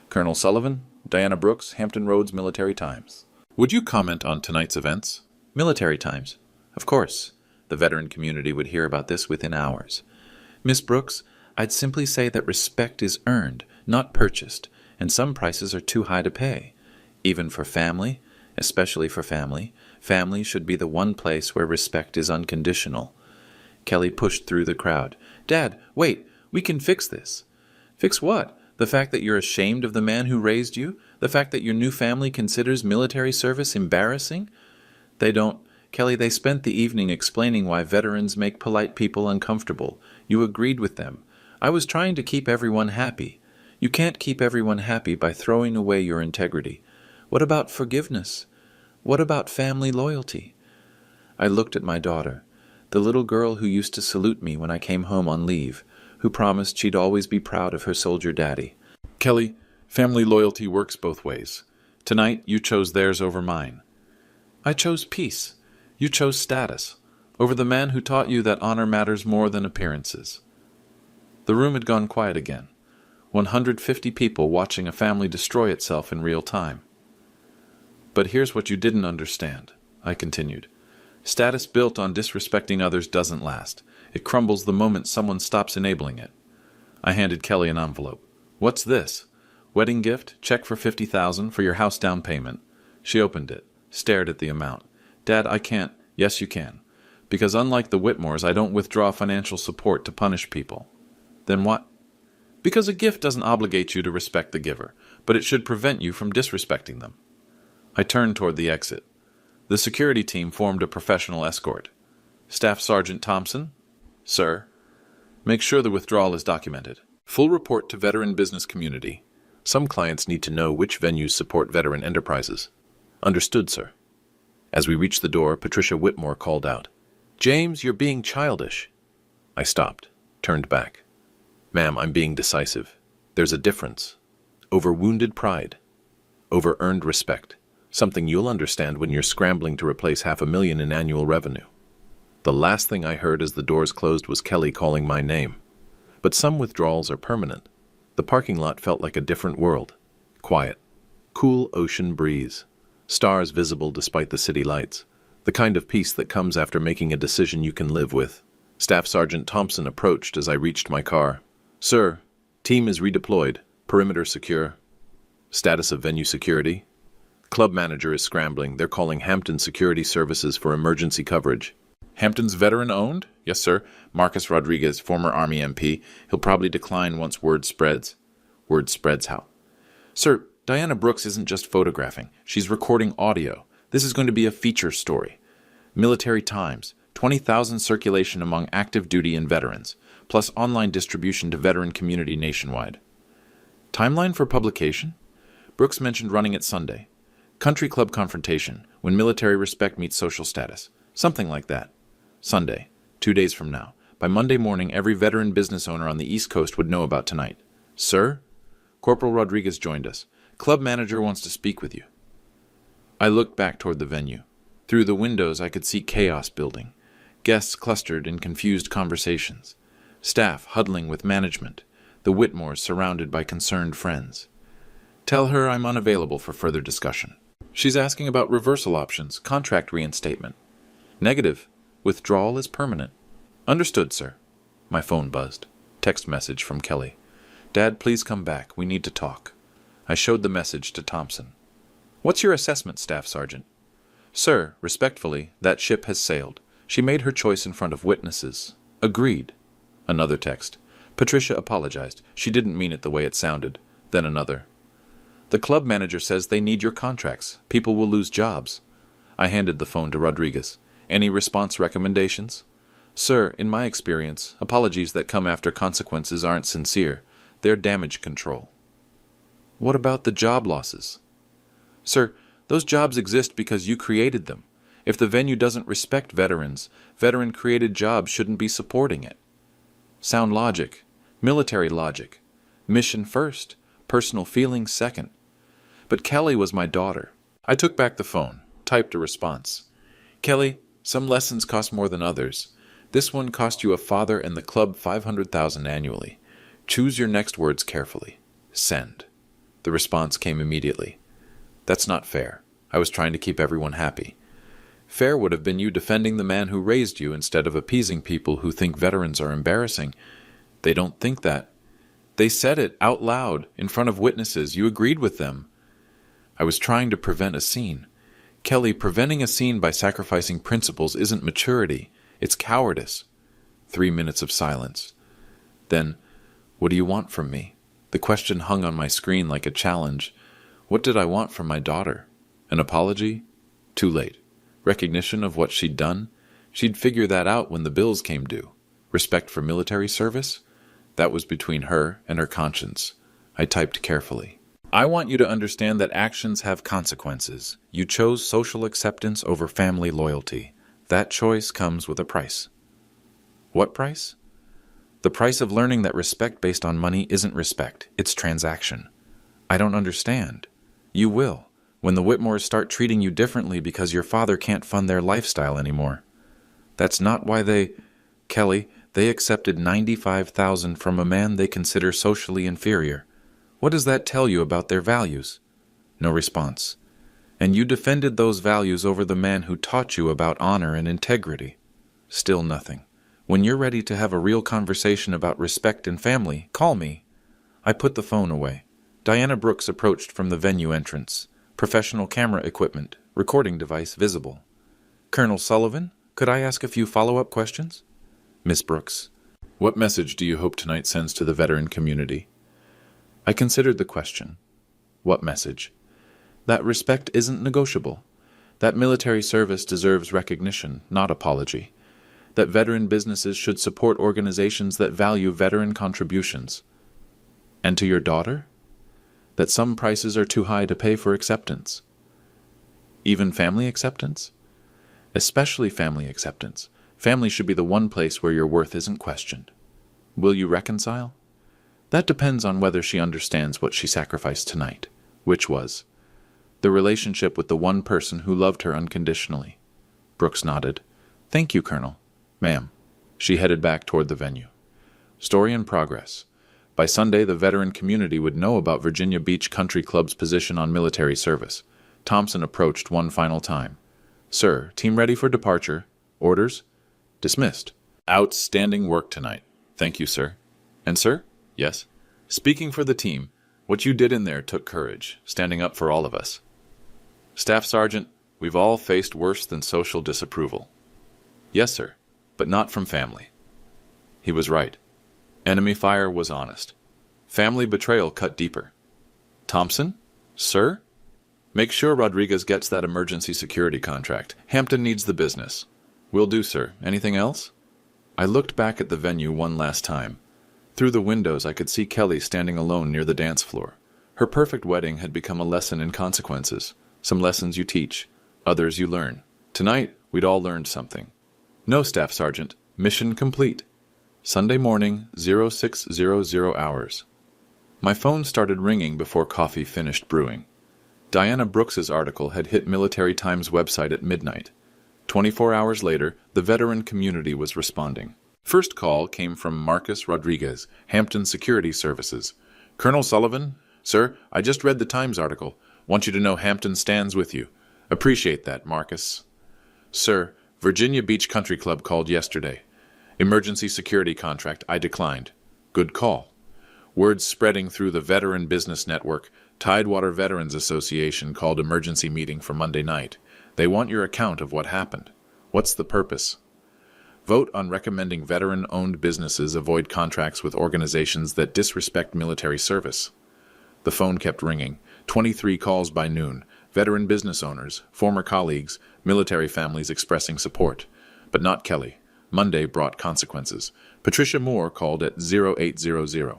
Colonel Sullivan, Diana Brooks, Hampton Roads Military Times. Would you comment on tonight's events? Military Times. Of course. The veteran community would hear about this within hours. Miss Brooks, I'd simply say that respect is earned, not purchased, and some prices are too high to pay. Even for family, especially for family, family should be the one place where respect is unconditional. Kelly pushed through the crowd. Dad, wait, we can fix this. Fix what? The fact that you're ashamed of the man who raised you? The fact that your new family considers military service embarrassing? They don't. Kelly, they spent the evening explaining why veterans make polite people uncomfortable. You agreed with them. I was trying to keep everyone happy. You can't keep everyone happy by throwing away your integrity. What about forgiveness? What about family loyalty? I looked at my daughter, the little girl who used to salute me when I came home on leave, who promised she'd always be proud of her soldier daddy. Kelly, family loyalty works both ways. Tonight you chose theirs over mine. I chose peace. You chose status, over the man who taught you that honor matters more than appearances. The room had gone quiet again. 150 people watching a family destroy itself in real time. But here's what you didn't understand, I continued. Status built on disrespecting others doesn't last. It crumbles the moment someone stops enabling it. I handed Kelly an envelope. What's this? Wedding gift, check for $50,000 for your house down payment. She opened it, stared at the amount. Dad, I can't. Yes, you can. Because unlike the Whitmores, I don't withdraw financial support to punish people. Then what? Because a gift doesn't obligate you to respect the giver, but it should prevent you from disrespecting them. I turned toward the exit. The security team formed a professional escort. Staff Sergeant Thompson? Sir. Make sure the withdrawal is documented. Full report to veteran business community. Some clients need to know which venues support veteran enterprises. Understood, sir. As we reached the door, Patricia Whitmore called out, James, you're being childish. I stopped, turned back. Ma'am, I'm being decisive. There's a difference. Over wounded pride. Over earned respect. Something you'll understand when you're scrambling to replace $500,000 in annual revenue. The last thing I heard as the doors closed was Kelly calling my name. But some withdrawals are permanent. The parking lot felt like a different world. Quiet. Cool ocean breeze. Stars visible despite the city lights. The kind of peace that comes after making a decision you can live with. Staff Sergeant Thompson approached as I reached my car. Sir, team is redeployed. Perimeter secure. Status of venue security. Club manager is scrambling. They're calling Hampton Security Services for emergency coverage. Hampton's veteran-owned? Yes, sir. Marcus Rodriguez, former Army MP. He'll probably decline once word spreads. Word spreads how? Sir, Diana Brooks isn't just photographing. She's recording audio. This is going to be a feature story. Military Times, 20,000 circulation among active duty and veterans, plus online distribution to veteran community nationwide. Timeline for publication? Brooks mentioned running it Sunday. Country club confrontation, when military respect meets social status. Something like that. Sunday, 2 days from now. By Monday morning, every veteran business owner on the East Coast would know about tonight. Sir? Corporal Rodriguez joined us. Club manager wants to speak with you. I looked back toward the venue. Through the windows, I could see chaos building. Guests clustered in confused conversations. Staff huddling with management. The Whitmores surrounded by concerned friends. Tell her I'm unavailable for further discussion. She's asking about reversal options, contract reinstatement. Negative. Withdrawal is permanent. Understood, sir. My phone buzzed. Text message from Kelly. Dad, please come back. We need to talk. I showed the message to Thompson. What's your assessment, Staff Sergeant? Sir, respectfully, that ship has sailed. She made her choice in front of witnesses. Agreed. Another text. Patricia apologized. She didn't mean it the way it sounded. Then another. The club manager says they need your contracts. People will lose jobs. I handed the phone to Rodriguez. Any response recommendations? Sir, in my experience, apologies that come after consequences aren't sincere. They're damage control. What about the job losses? Sir, Those jobs exist because you created them. If the venue doesn't respect veterans, veteran-created jobs shouldn't be supporting it. Sound logic, military logic. Mission first, personal feelings second. But Kelly was my daughter. I took back the phone, typed a response. Kelly, some lessons cost more than others. This one cost you a father and the club $500,000 annually. Choose your next words carefully. Send. The response came immediately. That's not fair. I was trying to keep everyone happy. Fair would have been you defending the man who raised you instead of appeasing people who think veterans are embarrassing. They don't think that. They said it out loud, in front of witnesses. You agreed with them. I was trying to prevent a scene. Kelly, preventing a scene by sacrificing principles isn't maturity. It's cowardice. 3 minutes of silence. Then, what do you want from me? The question hung on my screen like a challenge. What did I want from my daughter? An apology? Too late. Recognition of what she'd done? She'd figure that out when the bills came due. Respect for military service? That was between her and her conscience. I typed carefully. I want you to understand that actions have consequences. You chose social acceptance over family loyalty. That choice comes with a price. What price? The price of learning that respect based on money isn't respect, it's transaction. I don't understand. You will, when the Whitmores start treating you differently because your father can't fund their lifestyle anymore. That's not why Kelly, they accepted $95,000 from a man they consider socially inferior. What does that tell you about their values? No response. And you defended those values over the man who taught you about honor and integrity. Still nothing. When you're ready to have a real conversation about respect and family, call me. I put the phone away. Diana Brooks approached from the venue entrance. Professional camera equipment, recording device visible. Colonel Sullivan, could I ask a few follow-up questions? Miss Brooks, what message do you hope tonight sends to the veteran community? I considered the question. What message? That respect isn't negotiable. That military service deserves recognition, not apology. That veteran businesses should support organizations that value veteran contributions. And to your daughter? That some prices are too high to pay for acceptance. Even family acceptance? Especially family acceptance. Family should be the one place where your worth isn't questioned. Will you reconcile? That depends on whether she understands what she sacrificed tonight, which was the relationship with the one person who loved her unconditionally. Brooks nodded. Thank you, Colonel. Ma'am. She headed back toward the venue. Story in progress. By Sunday, the veteran community would know about Virginia Beach Country Club's position on military service. Thompson approached one final time. Sir, team ready for departure. Orders? Dismissed. Outstanding work tonight. Thank you, sir. And sir? Yes. Speaking for the team, what you did in there took courage, standing up for all of us. Staff Sergeant, we've all faced worse than social disapproval. Yes, sir, but not from family. He was right. Enemy fire was honest. Family betrayal cut deeper. Thompson? Sir? Make sure Rodriguez gets that emergency security contract. Hampton needs the business. Will do, sir. Anything else? I looked back at the venue one last time. Through the windows, I could see Kelly standing alone near the dance floor. Her perfect wedding had become a lesson in consequences. Some lessons you teach, others you learn. Tonight, we'd all learned something. No, Staff Sergeant. Mission complete. Sunday morning, 0600 hours. My phone started ringing before coffee finished brewing. Diana Brooks's article had hit Military Times' website at midnight. 24 hours later, the veteran community was responding. First call came from Marcus Rodriguez, Hampton Security Services. Colonel Sullivan, sir, I just read the Times article. Want you to know Hampton stands with you. Appreciate that, Marcus. Sir, Virginia Beach Country Club called yesterday. Emergency security contract, I declined. Good call. Words spreading through the Veteran Business Network. Tidewater Veterans Association called emergency meeting for Monday night. They want your account of what happened. What's the purpose? Vote on recommending veteran-owned businesses avoid contracts with organizations that disrespect military service. The phone kept ringing. 23 calls by noon. Veteran business owners, former colleagues, military families expressing support. But not Kelly. Monday brought consequences. Patricia Moore called at 0800.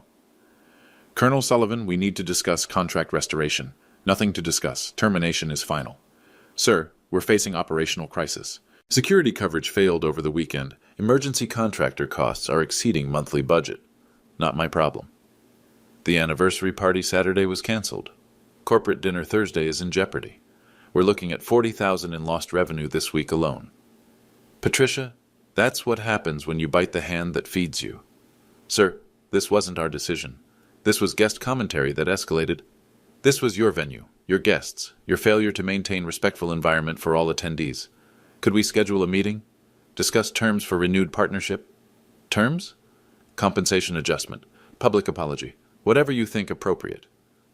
Colonel Sullivan, we need to discuss contract restoration. Nothing to discuss. Termination is final. Sir, we're facing operational crisis. Security coverage failed over the weekend. Emergency contractor costs are exceeding monthly budget. Not my problem. The anniversary party Saturday was canceled. Corporate dinner Thursday is in jeopardy. We're looking at $40,000 in lost revenue this week alone. Patricia, that's what happens when you bite the hand that feeds you. Sir, this wasn't our decision. This was guest commentary that escalated. This was your venue, your guests, your failure to maintain respectful environment for all attendees. Could we schedule a meeting? Discuss terms for renewed partnership? Terms? Compensation adjustment, public apology, whatever you think appropriate.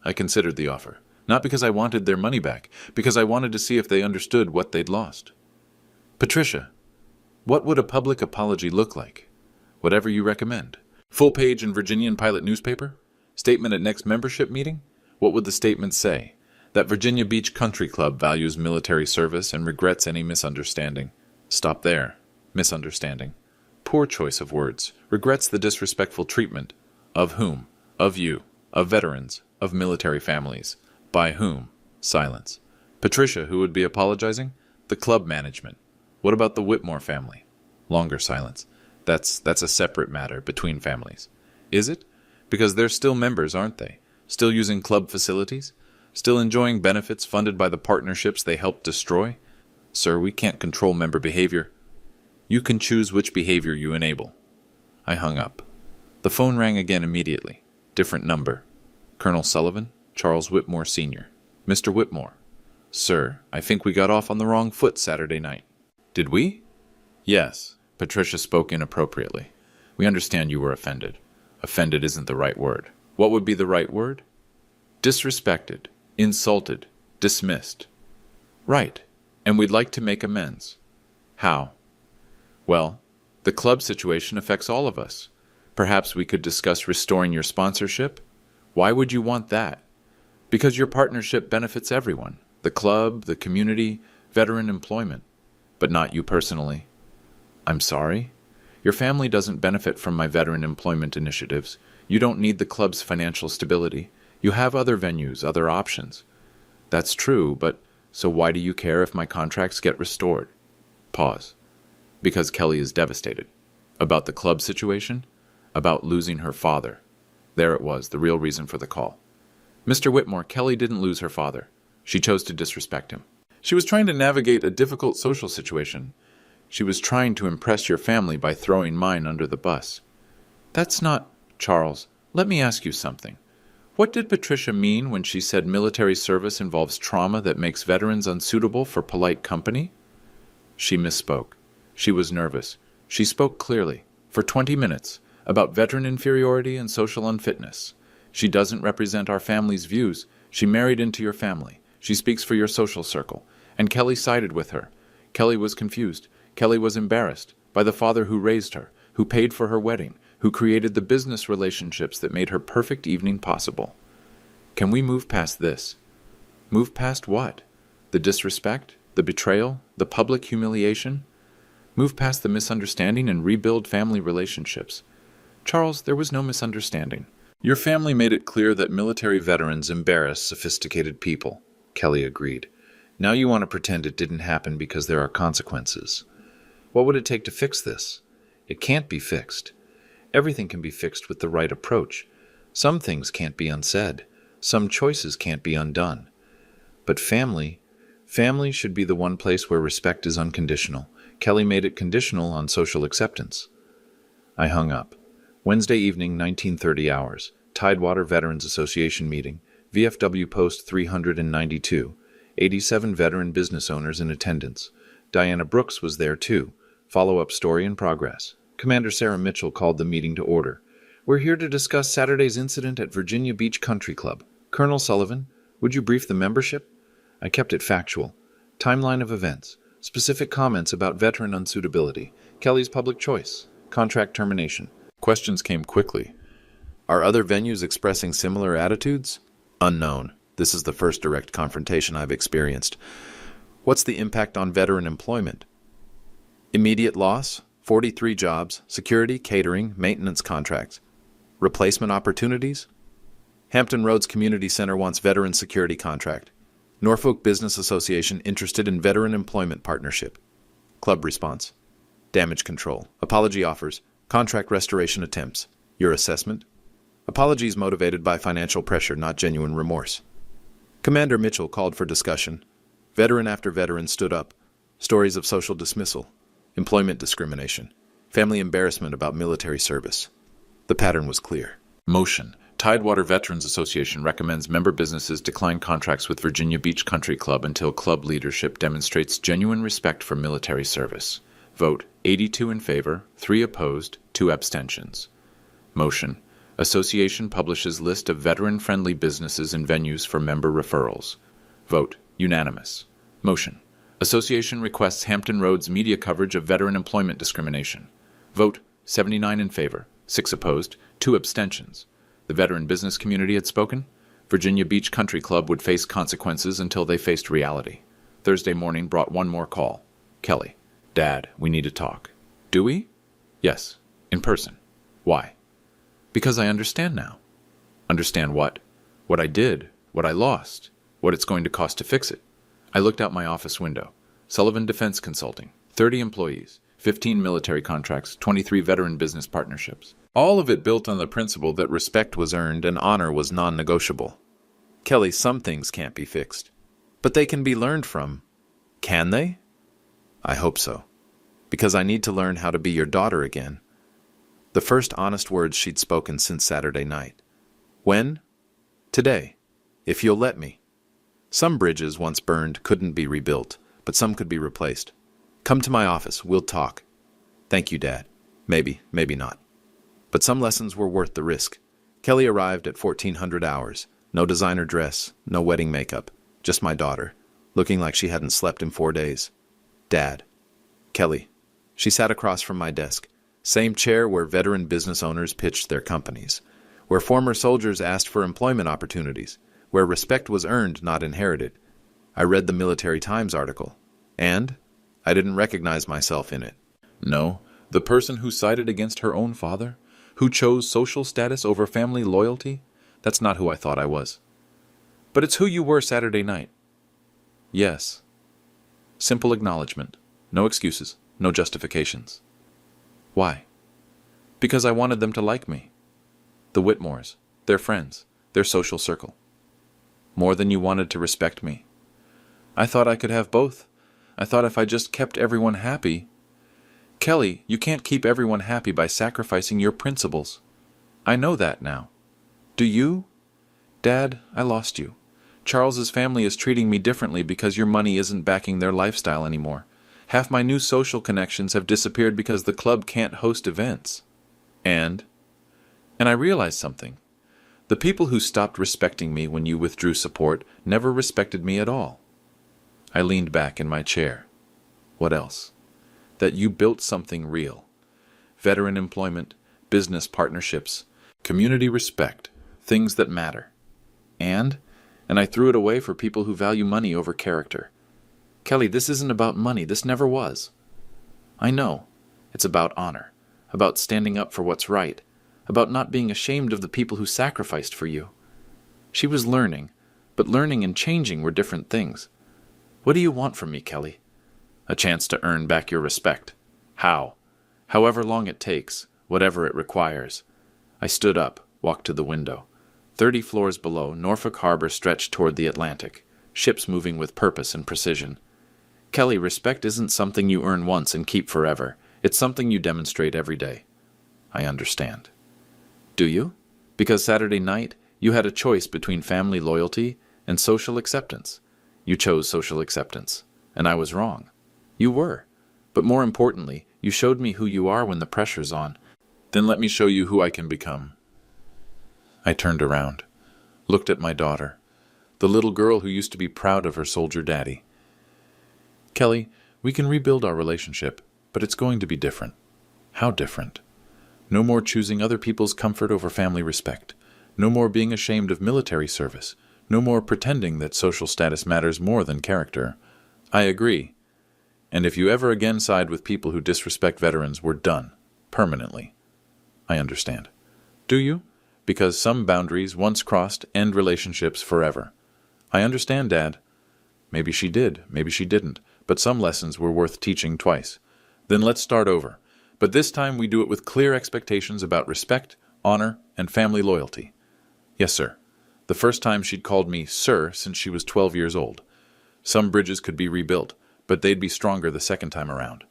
I considered the offer, not because I wanted their money back, because I wanted to see if they understood what they'd lost. Patricia, what would a public apology look like? Whatever you recommend. Full page in Virginian Pilot newspaper? Statement at next membership meeting? What would the statement say? That Virginia Beach Country Club values military service and regrets any misunderstanding. Stop there. Misunderstanding. Poor choice of words. Regrets the disrespectful treatment. Of whom? Of you. Of veterans. Of military families. By whom? Silence. Patricia, who would be apologizing? The club management. What about the Whitmore family? Longer silence. That's a separate matter between families. Is it? Because they're still members, aren't they? Still using club facilities? Still enjoying benefits funded by the partnerships they helped destroy? Sir, we can't control member behavior. You can choose which behavior you enable. I hung up. The phone rang again immediately. Different number. Colonel Sullivan, Charles Whitmore, Sr. Mr. Whitmore. Sir, I think we got off on the wrong foot Saturday night. Did we? Yes. Patricia spoke inappropriately. We understand you were offended. Offended isn't the right word. What would be the right word? Disrespected, insulted, dismissed. Right. And we'd like to make amends. How? Well, the club situation affects all of us. Perhaps we could discuss restoring your sponsorship? Why would you want that? Because your partnership benefits everyone. The club, the community, veteran employment. But not you personally. I'm sorry? Your family doesn't benefit from my veteran employment initiatives. You don't need the club's financial stability. You have other venues, other options. That's true, but so why do you care if my contracts get restored? Pause. Because Kelly is devastated. About the club situation? About losing her father. There it was, the real reason for the call. Mr. Whitmore, Kelly didn't lose her father. She chose to disrespect him. She was trying to navigate a difficult social situation. She was trying to impress your family by throwing mine under the bus. That's not... Charles, let me ask you something. What did Patricia mean when she said military service involves trauma that makes veterans unsuitable for polite company? She misspoke. She was nervous. She spoke clearly, for 20 minutes, about veteran inferiority and social unfitness. She doesn't represent our family's views. She married into your family. She speaks for your social circle. And Kelly sided with her. Kelly was confused. Kelly was embarrassed by the father who raised her, who paid for her wedding, who created the business relationships that made her perfect evening possible. Can we move past this? Move past what? The disrespect? The betrayal? The public humiliation? Move past the misunderstanding and rebuild family relationships. Charles, there was no misunderstanding. Your family made it clear that military veterans embarrass sophisticated people. Kelly agreed. Now you want to pretend it didn't happen because there are consequences. What would it take to fix this? It can't be fixed. Everything can be fixed with the right approach. Some things can't be unsaid. Some choices can't be undone. But family should be the one place where respect is unconditional. Kelly made it conditional on social acceptance. I hung up. Wednesday evening, 1930 hours. Tidewater Veterans Association meeting. VFW Post 392. 87 veteran business owners in attendance. Diana Brooks was there too. Follow-up story in progress. Commander Sarah Mitchell called the meeting to order. We're here to discuss Saturday's incident at Virginia Beach Country Club. Colonel Sullivan, would you brief the membership? I kept it factual. Timeline of events. Specific comments about veteran unsuitability. Kelly's public choice. Contract termination. Questions came quickly. Are other venues expressing similar attitudes? Unknown. This is the first direct confrontation I've experienced. What's the impact on veteran employment? Immediate loss, 43 jobs, security, catering, maintenance contracts. Replacement opportunities? Hampton Roads Community Center wants veteran security contract. Norfolk Business Association interested in veteran employment partnership. Club response. Damage control. Apology offers. Contract restoration attempts. Your assessment? Apologies motivated by financial pressure, not genuine remorse. Commander Mitchell called for discussion. Veteran after veteran stood up. Stories of social dismissal, employment discrimination, family embarrassment about military service. The pattern was clear. Motion. Tidewater Veterans Association recommends member businesses decline contracts with Virginia Beach Country Club until club leadership demonstrates genuine respect for military service. Vote 82 in favor, 3 opposed, 2 abstentions. Motion. Association publishes list of veteran-friendly businesses and venues for member referrals. Vote unanimous. Motion. Association requests Hampton Roads media coverage of veteran employment discrimination. Vote 79 in favor, 6 opposed, 2 abstentions. The veteran business community had spoken. Virginia Beach Country Club would face consequences until they faced reality. Thursday morning brought one more call. Kelly. Dad, we need to talk. Do we? Yes, in person. Why? Because I understand now. Understand what? What I did, what I lost, what it's going to cost to fix it. I looked out my office window. Sullivan Defense Consulting, 30 employees, 15 military contracts, 23 veteran business partnerships. All of it built on the principle that respect was earned and honor was non-negotiable. Kelly, some things can't be fixed, but they can be learned from. Can they? I hope so, because I need to learn how to be your daughter again. The first honest words she'd spoken since Saturday night. When? Today, if you'll let me. Some bridges once burned couldn't be rebuilt, but some could be replaced. Come to my office, we'll talk. Thank you, Dad. Maybe, maybe not. But some lessons were worth the risk. Kelly arrived at 1400 hours. No designer dress, no wedding makeup, just my daughter, looking like she hadn't slept in 4 days. Dad. Kelly. She sat across from my desk. Same chair where veteran business owners pitched their companies, where former soldiers asked for employment opportunities, where respect was earned, not inherited. I read the Military Times article, and I didn't recognize myself in it. No, the person who sided against her own father, who chose social status over family loyalty, that's not who I thought I was. But it's who you were Saturday night. Yes. Simple acknowledgement. No excuses, no justifications. Why? Because I wanted them to like me. The Whitmores, their friends, their social circle. More than you wanted to respect me. I thought I could have both. I thought if I just kept everyone happy. Kelly, you can't keep everyone happy by sacrificing your principles. I know that now. Do you? Dad, I lost you. Charles's family is treating me differently because your money isn't backing their lifestyle anymore. Half my new social connections have disappeared because the club can't host events. And I realized something. The people who stopped respecting me when you withdrew support never respected me at all. I leaned back in my chair. What else? That you built something real. Veteran employment, business partnerships, community respect, things that matter. And I threw it away for people who value money over character. Kelly, this isn't about money. This never was. I know. It's about honor, about standing up for what's right, about not being ashamed of the people who sacrificed for you. She was learning, but learning and changing were different things. What do you want from me, Kelly? A chance to earn back your respect. How? However long it takes, whatever it requires. I stood up, walked to the window. 30 floors below, Norfolk Harbor stretched toward the Atlantic, ships moving with purpose and precision. Kelly, respect isn't something you earn once and keep forever. It's something you demonstrate every day. I understand. Do you? Because Saturday night, you had a choice between family loyalty and social acceptance. You chose social acceptance, and I was wrong. You were. But more importantly, you showed me who you are when the pressure's on. Then let me show you who I can become. I turned around, looked at my daughter, the little girl who used to be proud of her soldier daddy. Kelly, we can rebuild our relationship, but it's going to be different. How different? No more choosing other people's comfort over family respect. No more being ashamed of military service. No more pretending that social status matters more than character. I agree. And if you ever again side with people who disrespect veterans, we're done. Permanently. I understand. Do you? Because some boundaries once crossed end relationships forever. I understand, Dad. Maybe she did, maybe she didn't, but some lessons were worth teaching twice. Then let's start over. But this time we do it with clear expectations about respect, honor, and family loyalty. Yes, sir. The first time she'd called me sir since she was 12 years old. Some bridges could be rebuilt, but they'd be stronger the second time around.